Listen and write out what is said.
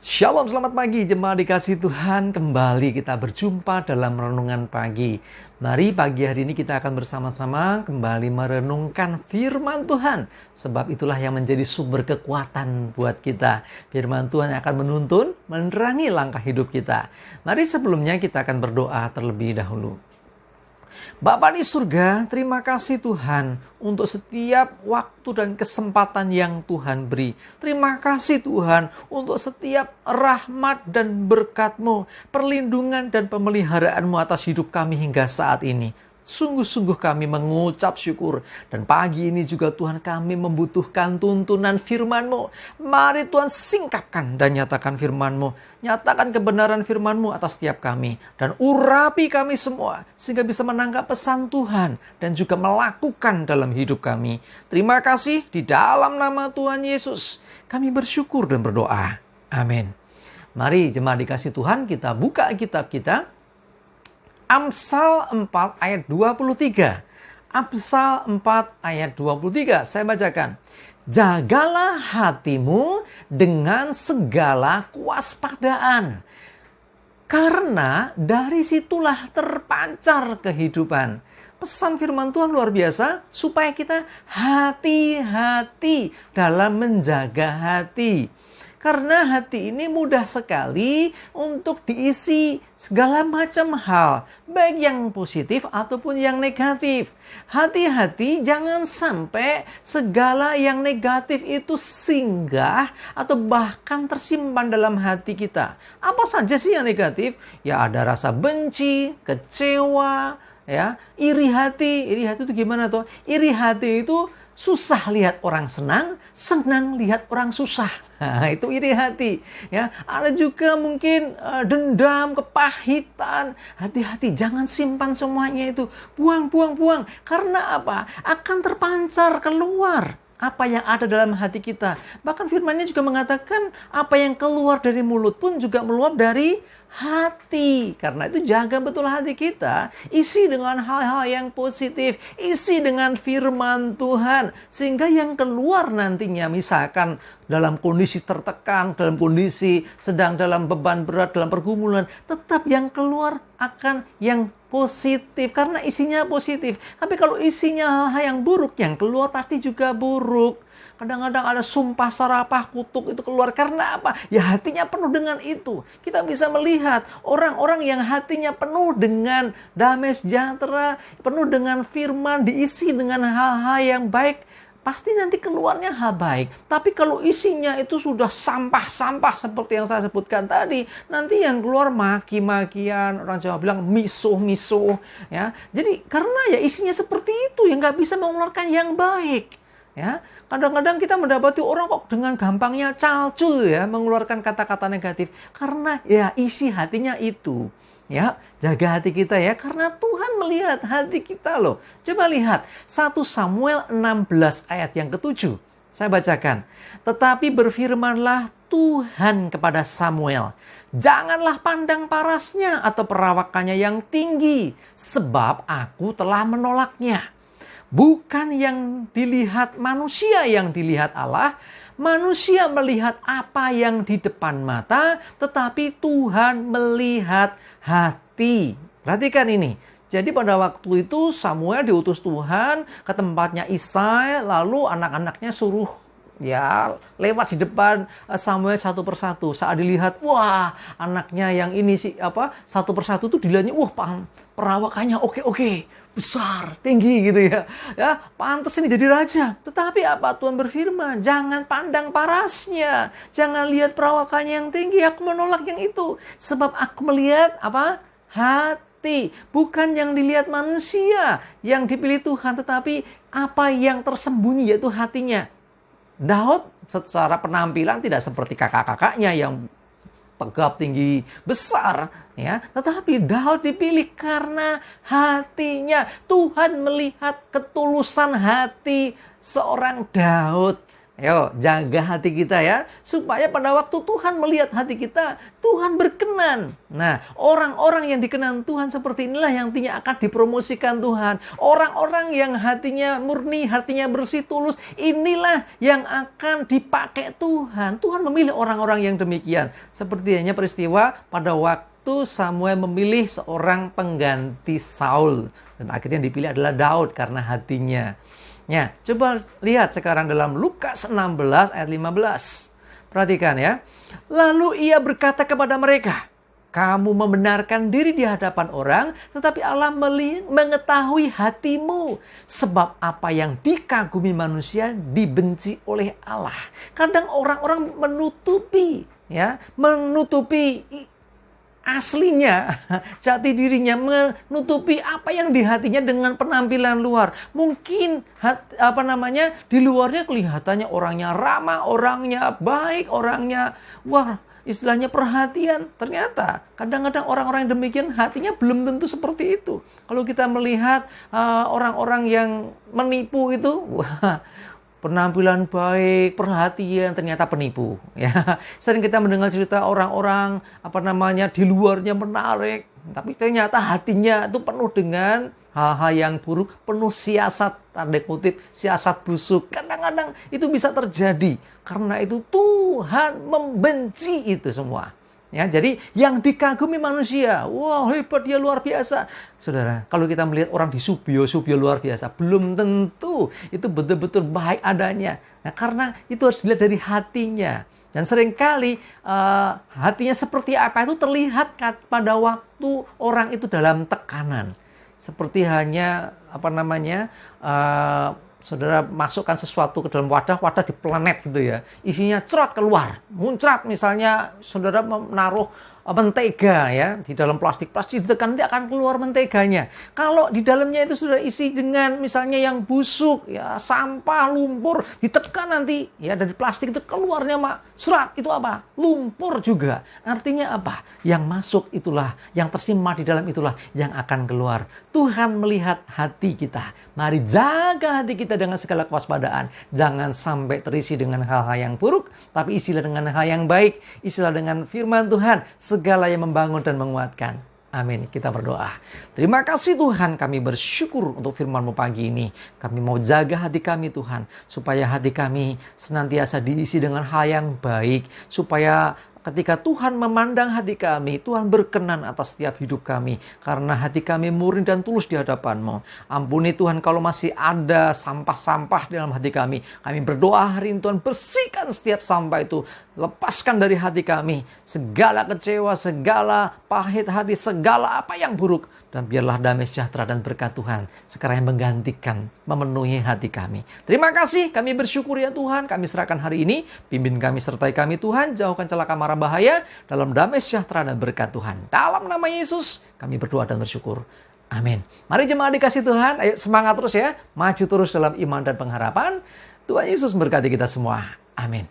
Shalom, selamat pagi jemaat dikasih Tuhan. Kembali kita berjumpa dalam renungan pagi. Mari pagi hari ini kita akan bersama-sama kembali merenungkan firman Tuhan. Sebab itulah yang menjadi sumber kekuatan buat kita. Firman Tuhan yang akan menuntun, menerangi langkah hidup kita. Mari sebelumnya kita akan berdoa terlebih dahulu. Bapa di surga, terima kasih Tuhan untuk setiap waktu dan kesempatan yang Tuhan beri. Terima kasih Tuhan untuk setiap rahmat dan berkat-Mu, perlindungan dan pemeliharaan-Mu atas hidup kami hingga saat ini. Sungguh-sungguh kami mengucap syukur. Dan pagi ini juga Tuhan kami membutuhkan tuntunan firman-Mu. Mari Tuhan singkapkan dan nyatakan firman-Mu. Nyatakan kebenaran firman-Mu atas setiap kami. Dan urapi kami semua sehingga bisa menangkap pesan Tuhan dan juga melakukan dalam hidup kami. Terima kasih di dalam nama Tuhan Yesus. Kami bersyukur dan berdoa. Amin. Mari jemaat dikasih Tuhan, kita buka kitab kita. Amsal 4 ayat 23. Amsal 4 ayat 23. Saya bacakan. Jagalah hatimu dengan segala kewaspadaan, karena dari situlah terpancar kehidupan. Pesan firman Tuhan luar biasa supaya kita hati-hati dalam menjaga hati. Karena hati ini mudah sekali untuk diisi segala macam hal, baik yang positif ataupun yang negatif. Hati-hati jangan sampai segala yang negatif itu singgah atau bahkan tersimpan dalam hati kita. Apa saja sih yang negatif? Ya ada rasa benci, kecewa, ya, iri hati. Iri hati itu gimana toh? Iri hati itu susah lihat orang senang, senang lihat orang susah. Nah, itu iri hati. Ya, ada juga mungkin dendam, kepahitan. Hati-hati, jangan simpan semuanya itu. Buang. Karena apa? Akan terpancar keluar apa yang ada dalam hati kita. Bahkan firman-Nya juga mengatakan apa yang keluar dari mulut pun juga meluap dari hati. Karena itu jaga betul hati kita. Isi dengan hal-hal yang positif. Isi dengan firman Tuhan. Sehingga yang keluar nantinya misalkan dalam kondisi tertekan, dalam kondisi sedang dalam beban berat, dalam pergumulan, tetap yang keluar akan yang positif. Karena isinya positif. Tapi kalau isinya hal-hal yang buruk, yang keluar pasti juga buruk. Kadang-kadang ada sumpah serapah, kutuk itu keluar. Karena apa? Ya hatinya penuh dengan itu. Kita bisa melihat orang-orang yang hatinya penuh dengan damai sejahtera, penuh dengan firman, diisi dengan hal-hal yang baik, pasti nanti keluarnya hal baik. Tapi kalau isinya itu sudah sampah-sampah seperti yang saya sebutkan tadi, nanti yang keluar maki-makian, orang Jawa bilang misuh-misuh. Ya. Jadi karena ya isinya seperti itu, ya nggak bisa mengeluarkan yang baik. Ya, kadang-kadang kita mendapati orang kok dengan gampangnya calcul ya mengeluarkan kata-kata negatif karena ya isi hatinya itu. Ya, jaga hati kita ya karena Tuhan melihat hati kita loh. Coba lihat 1 Samuel 16 ayat yang ke-7. Saya bacakan. Tetapi berfirmanlah Tuhan kepada Samuel, janganlah pandang parasnya atau perawakannya yang tinggi, sebab aku telah menolaknya. Bukan yang dilihat manusia yang dilihat Allah. Manusia melihat apa yang di depan mata, tetapi Tuhan melihat hati. Perhatikan ini. Jadi pada waktu itu Samuel diutus Tuhan ke tempatnya Isai, lalu anak-anaknya suruh ya lewat di depan Samuel satu persatu. Saat dilihat, wah anaknya yang ini satu persatu tuh dilihatnya, wah perawakannya oke, besar, tinggi gitu ya. Ya, pantas ini jadi raja. Tetapi apa Tuhan berfirman? Jangan pandang parasnya, jangan lihat perawakannya yang tinggi. Aku menolak yang itu, sebab aku melihat apa? Hati. Bukan yang dilihat manusia, yang dipilih Tuhan, tetapi apa yang tersembunyi yaitu hatinya. Daud secara penampilan tidak seperti kakak-kakaknya yang tegap tinggi besar ya, tetapi Daud dipilih karena hatinya. Tuhan melihat ketulusan hati seorang Daud. Ayo, jaga hati kita ya, supaya pada waktu Tuhan melihat hati kita, Tuhan berkenan. Nah, orang-orang yang dikenan Tuhan seperti inilah yang nantinya akan dipromosikan Tuhan. Orang-orang yang hatinya murni, hatinya bersih, tulus, inilah yang akan dipakai Tuhan. Tuhan memilih orang-orang yang demikian. Seperti hanya peristiwa pada waktu Samuel memilih seorang pengganti Saul. Dan akhirnya yang dipilih adalah Daud karena hatinya. Ya, coba lihat sekarang dalam Lukas 16 ayat 15. Perhatikan ya. Lalu ia berkata kepada mereka, kamu membenarkan diri di hadapan orang, tetapi Allah mengetahui hatimu. Sebab apa yang dikagumi manusia dibenci oleh Allah. Kadang orang-orang menutupi aslinya, jati dirinya, menutupi apa yang di hatinya dengan penampilan luar. Mungkin di luarnya kelihatannya orangnya ramah, orangnya baik, orangnya istilahnya perhatian. Ternyata kadang-kadang orang-orang yang demikian hatinya belum tentu seperti itu. Kalau kita melihat orang-orang yang menipu itu, penampilan baik, perhatian, ternyata penipu. Ya, sering kita mendengar cerita orang-orang di luarnya menarik, tapi ternyata hatinya itu penuh dengan hal-hal yang buruk, penuh siasat, tanda kutip, siasat busuk. Kadang-kadang itu bisa terjadi. Karena itu Tuhan membenci itu semua. Ya, jadi yang dikagumi manusia, wah hebat dia, luar biasa. Saudara, kalau kita melihat orang di Subio luar biasa, belum tentu itu betul-betul baik adanya. Nah, karena itu harus dilihat dari hatinya. Dan seringkali hatinya seperti apa itu terlihat pada waktu orang itu dalam tekanan. Seperti hanya saudara masukkan sesuatu ke dalam wadah di planet gitu ya. Isinya cerot keluar, muncrat misalnya saudara menaruh mentega ya di dalam plastik ditekan nanti akan keluar menteganya. Kalau di dalamnya itu sudah isi dengan misalnya yang busuk ya, sampah, lumpur, ditekan nanti ya dari plastik itu keluarnya surat itu apa? Lumpur juga. Artinya apa? Yang masuk itulah, yang tersimpan di dalam itulah yang akan keluar. Tuhan melihat hati kita. Mari jaga hati kita dengan segala kewaspadaan. Jangan sampai terisi dengan hal-hal yang buruk, tapi isilah dengan hal yang baik. Isilah dengan firman Tuhan, segala yang membangun dan menguatkan. Amin. Kita berdoa. Terima kasih Tuhan, kami bersyukur untuk firman-Mu pagi ini. Kami mau jaga hati kami Tuhan, supaya hati kami senantiasa diisi dengan hal yang baik. Supaya ketika Tuhan memandang hati kami, Tuhan berkenan atas setiap hidup kami. Karena hati kami murni dan tulus di hadapan-Mu. Ampuni Tuhan kalau masih ada sampah-sampah dalam hati kami. Kami berdoa hari ini Tuhan, bersihkan setiap sampah itu. Lepaskan dari hati kami segala kecewa, segala pahit hati, segala apa yang buruk. Dan biarlah damai sejahtera dan berkat Tuhan sekarang yang menggantikan, memenuhi hati kami. Terima kasih, kami bersyukur ya Tuhan. Kami serahkan hari ini, pimpin kami, sertai kami Tuhan. Jauhkan celaka mara bahaya, dalam damai sejahtera dan berkat Tuhan. Dalam nama Yesus, kami berdoa dan bersyukur. Amin. Mari jemaat dikasih Tuhan, ayo semangat terus ya. Maju terus dalam iman dan pengharapan. Tuhan Yesus memberkati kita semua. Amin.